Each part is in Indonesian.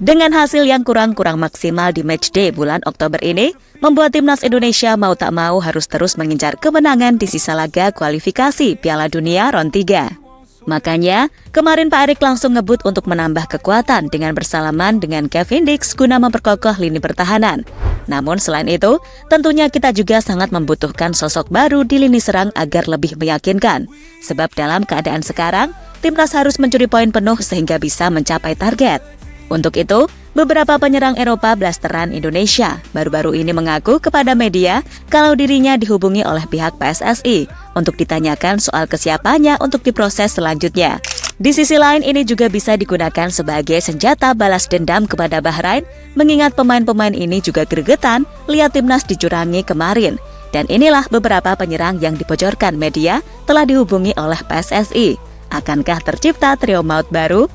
Dengan hasil yang kurang maksimal di matchday bulan Oktober ini, membuat timnas Indonesia mau tak mau harus terus mengincar kemenangan di sisa laga kualifikasi Piala Dunia Round 3. Makanya, kemarin Pak Erik langsung ngebut untuk menambah kekuatan dengan bersalaman dengan Kevin Dix guna memperkokoh lini pertahanan. Namun selain itu, tentunya kita juga sangat membutuhkan sosok baru di lini serang agar lebih meyakinkan. Sebab dalam keadaan sekarang, timnas harus mencuri poin penuh sehingga bisa mencapai target. Untuk itu, beberapa penyerang Eropa blasteran Indonesia baru-baru ini mengaku kepada media kalau dirinya dihubungi oleh pihak PSSI untuk ditanyakan soal kesiapannya untuk diproses selanjutnya. Di sisi lain, ini juga bisa digunakan sebagai senjata balas dendam kepada Bahrain, mengingat pemain-pemain ini juga gregetan lihat timnas dicurangi kemarin. Dan inilah beberapa penyerang yang dibocorkan media telah dihubungi oleh PSSI. Akankah tercipta trio maut baru?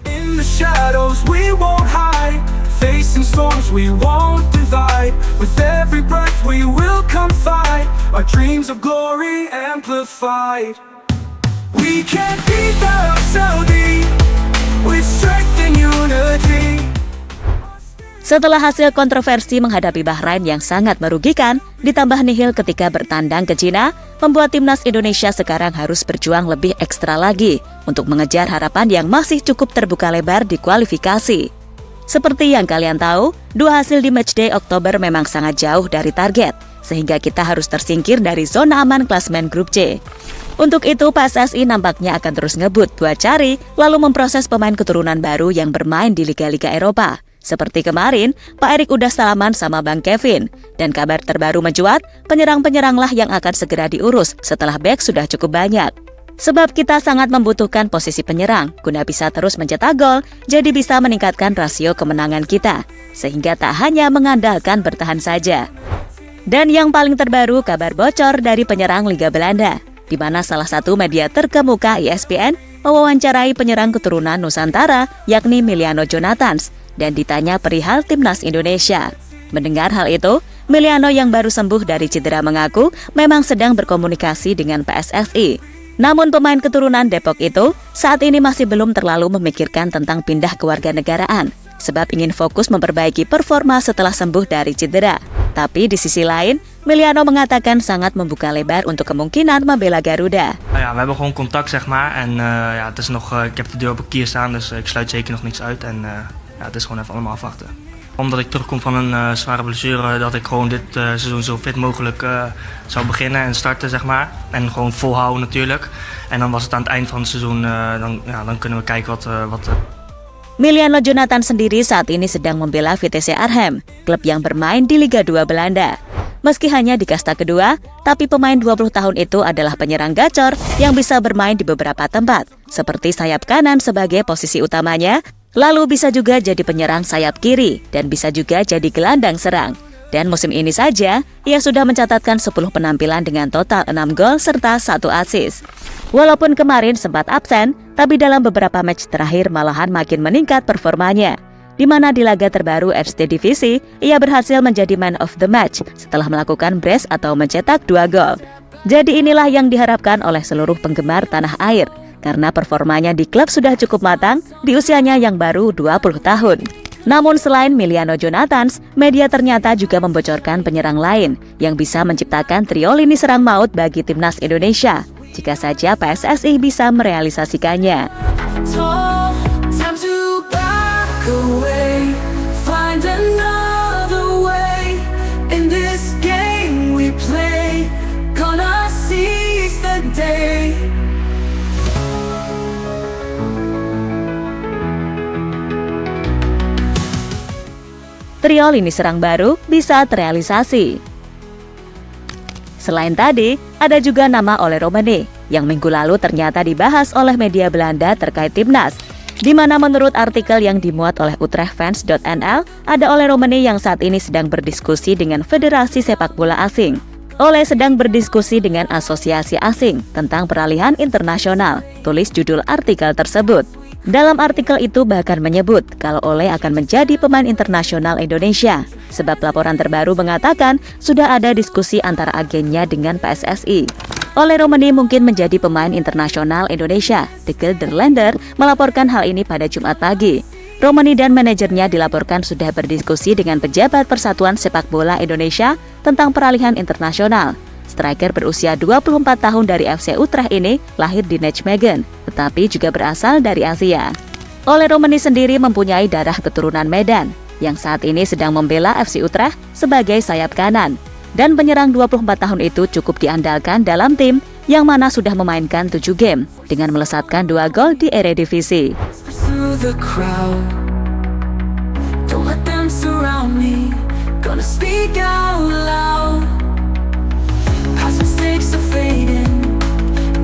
In the shadows we won't hide, facing storms we won't divide. With every breath we will confide, our dreams of glory amplified. We can't beat the Saudi with strength and unity. Setelah hasil kontroversi menghadapi Bahrain yang sangat merugikan, ditambah nihil ketika bertandang ke Cina, membuat timnas Indonesia sekarang harus berjuang lebih ekstra lagi untuk mengejar harapan yang masih cukup terbuka lebar di kualifikasi. Seperti yang kalian tahu, dua hasil di matchday Oktober memang sangat jauh dari target, sehingga kita harus tersingkir dari zona aman klasemen grup C. Untuk itu, PSSI nampaknya akan terus ngebut buat cari, lalu memproses pemain keturunan baru yang bermain di liga-liga Eropa. Seperti kemarin, Pak Erik udah salaman sama Bang Kevin. Dan kabar terbaru mencuat, penyerang-penyeranglah yang akan segera diurus setelah bek sudah cukup banyak. Sebab kita sangat membutuhkan posisi penyerang, guna bisa terus mencetak gol, jadi bisa meningkatkan rasio kemenangan kita. Sehingga tak hanya mengandalkan bertahan saja. Dan yang paling terbaru, kabar bocor dari penyerang Liga Belanda, di mana salah satu media terkemuka ESPN mewawancarai penyerang keturunan Nusantara, yakni Miliano Jonathans, dan ditanya perihal timnas Indonesia. Mendengar hal itu, Miliano yang baru sembuh dari cedera mengaku memang sedang berkomunikasi dengan PSSI. Namun pemain keturunan Depok itu saat ini masih belum terlalu memikirkan tentang pindah kewarganegaraan, sebab ingin fokus memperbaiki performa setelah sembuh dari cedera. Tapi di sisi lain, Miliano mengatakan sangat membuka lebar untuk kemungkinan membela Garuda. Ja, we hebben gewoon contact, zeg maar. En ja, het is nog, ik heb de deur op een kier staan, dus ik sluit zeker nog niks uit. En ja, het is gewoon even allemaal afwachten. Omdat ik terugkom van een zware blessure, dat ik gewoon dit seizoen zo fit mogelijk zou beginnen en starten, zeg maar. En gewoon volhouden natuurlijk. En dan was het aan het eind van het seizoen, dan kunnen we kijken wat Miliano Jonathans sendiri saat ini sedang membela VTC Arnhem, klub yang bermain di Liga 2 Belanda. Meski hanya di kasta kedua, tapi pemain 20 tahun itu adalah penyerang gacor yang bisa bermain di beberapa tempat, seperti sayap kanan sebagai posisi utamanya, lalu bisa juga jadi penyerang sayap kiri, dan bisa juga jadi gelandang serang. Dan musim ini saja, ia sudah mencatatkan 10 penampilan dengan total 6 gol serta 1 assist. Walaupun kemarin sempat absen, tapi dalam beberapa match terakhir malahan makin meningkat performanya. Di mana di laga terbaru FC Divisi, ia berhasil menjadi man of the match setelah melakukan brace atau mencetak 2 gol. Jadi inilah yang diharapkan oleh seluruh penggemar tanah air, karena performanya di klub sudah cukup matang di usianya yang baru 20 tahun. Namun selain Miliano Jonathans, media ternyata juga membocorkan penyerang lain yang bisa menciptakan trio lini serang maut bagi timnas Indonesia, jika saja PSSI bisa merealisasikannya. Trio lini serang baru bisa terrealisasi. Selain tadi, ada juga nama Ole Romane yang minggu lalu ternyata dibahas oleh media Belanda terkait timnas, di mana menurut artikel yang dimuat oleh utrechtfans.nl, ada Ole Romane yang saat ini sedang berdiskusi dengan Federasi Sepak Bola Asing. Ole sedang berdiskusi dengan asosiasi asing tentang peralihan internasional, tulis judul artikel tersebut. Dalam artikel itu bahkan menyebut kalau Ole akan menjadi pemain internasional Indonesia, sebab laporan terbaru mengatakan sudah ada diskusi antara agennya dengan PSSI. Ole Romane mungkin menjadi pemain internasional Indonesia. The Gelderlander melaporkan hal ini pada Jumat pagi. Romani dan manajernya dilaporkan sudah berdiskusi dengan pejabat Persatuan Sepak Bola Indonesia tentang peralihan internasional. Striker berusia 24 tahun dari FC Utrecht ini lahir di Nijmegen, tetapi juga berasal dari Asia. Ole Romani sendiri mempunyai darah keturunan Medan, yang saat ini sedang membela FC Utrecht sebagai sayap kanan. Dan penyerang 24 tahun itu cukup diandalkan dalam tim yang mana sudah memainkan 7 game dengan melesatkan 2 gol di Eredivisie. The crowd, don't let them surround me, gonna speak out loud. Past mistakes are fading,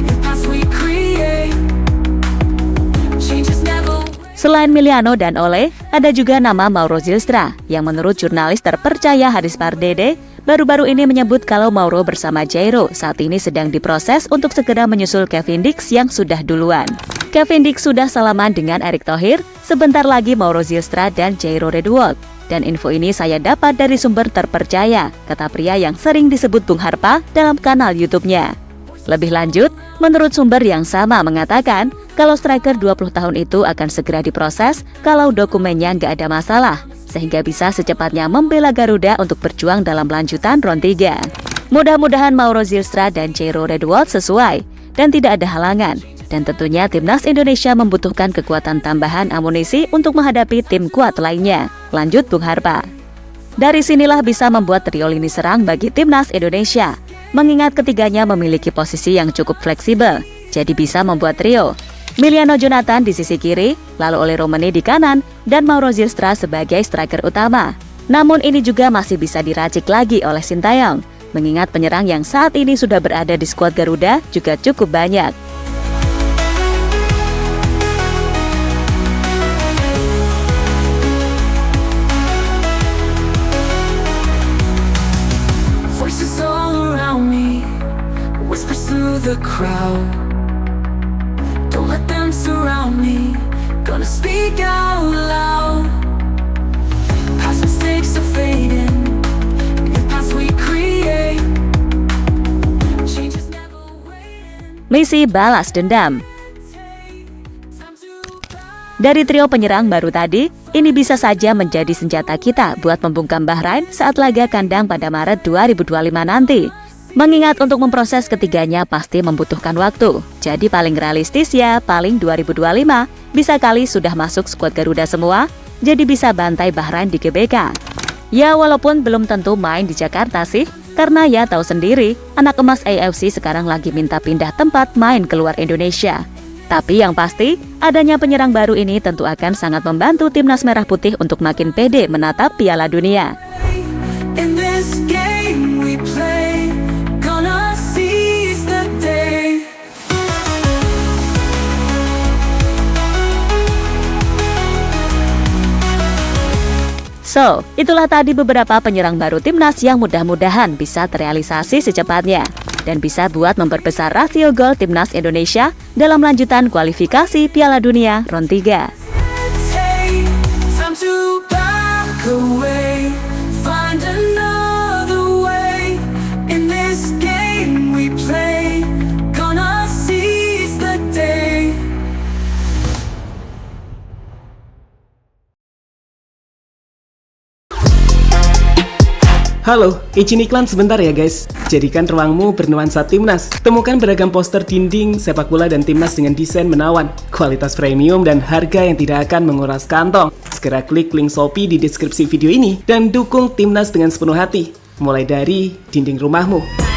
new paths we create, changes never. Selain Miliano dan Ole, ada juga nama Mauro Zylstra yang menurut jurnalis terpercaya Haris Pardede baru-baru ini menyebut kalau Mauro bersama Jairo saat ini sedang diproses untuk segera menyusul Kevin Dix yang sudah duluan. Kevin Dix sudah salaman dengan Erick Thohir, sebentar lagi Mauro Zylstra dan Jairo Redwold. Dan info ini saya dapat dari sumber terpercaya, kata pria yang sering disebut Bung Harpa dalam kanal YouTube-nya. Lebih lanjut, menurut sumber yang sama mengatakan kalau striker 20 tahun itu akan segera diproses kalau dokumennya nggak ada masalah, sehingga bisa secepatnya membela Garuda untuk berjuang dalam lanjutan round 3. Mudah-mudahan Mauro Zylstra dan Jairo Redwold sesuai dan tidak ada halangan. Dan tentunya timnas Indonesia membutuhkan kekuatan tambahan amunisi untuk menghadapi tim kuat lainnya. Lanjut Bung Harpa. Dari sinilah bisa membuat trio lini serang bagi timnas Indonesia, mengingat ketiganya memiliki posisi yang cukup fleksibel, jadi bisa membuat trio. Miliano Jonathan di sisi kiri, lalu Ole Romani di kanan, dan Mauro Zylstra sebagai striker utama. Namun ini juga masih bisa diracik lagi oleh Sintayong, mengingat penyerang yang saat ini sudah berada di skuad Garuda juga cukup banyak. The crowd, don't let them surround me, gonna speak out loud. Past mistakes are fading, new paths we create, changes never waiting. Misi balas dendam. Dari trio penyerang baru tadi, ini bisa saja menjadi senjata kita buat membungkam Bahrain saat laga kandang pada Maret 2025 nanti. Mengingat untuk memproses ketiganya pasti membutuhkan waktu. Jadi paling realistis ya paling 2025. Bisa kali sudah masuk skuad Garuda semua, jadi bisa bantai Bahrain di GBK. Ya walaupun belum tentu main di Jakarta sih, karena ya tahu sendiri, anak emas AFC sekarang lagi minta pindah tempat main keluar Indonesia. Tapi yang pasti, adanya penyerang baru ini tentu akan sangat membantu timnas merah putih untuk makin pede menatap Piala Dunia. In this game we play, gonna seize the day. So, itulah tadi beberapa penyerang baru timnas yang mudah-mudahan bisa terrealisasi secepatnya dan bisa buat memperbesar rasio gol timnas Indonesia dalam lanjutan kualifikasi Piala Dunia round 3. Time to back away, find another way. In this game we play, gonna seize the day. Halo, izin iklan sebentar ya guys. Jadikan ruangmu bernuansa timnas. Temukan beragam poster dinding, sepak bola dan timnas dengan desain menawan, kualitas premium dan harga yang tidak akan menguras kantong. Segera klik link Shopee di deskripsi video ini dan dukung timnas dengan sepenuh hati. Mulai dari dinding rumahmu.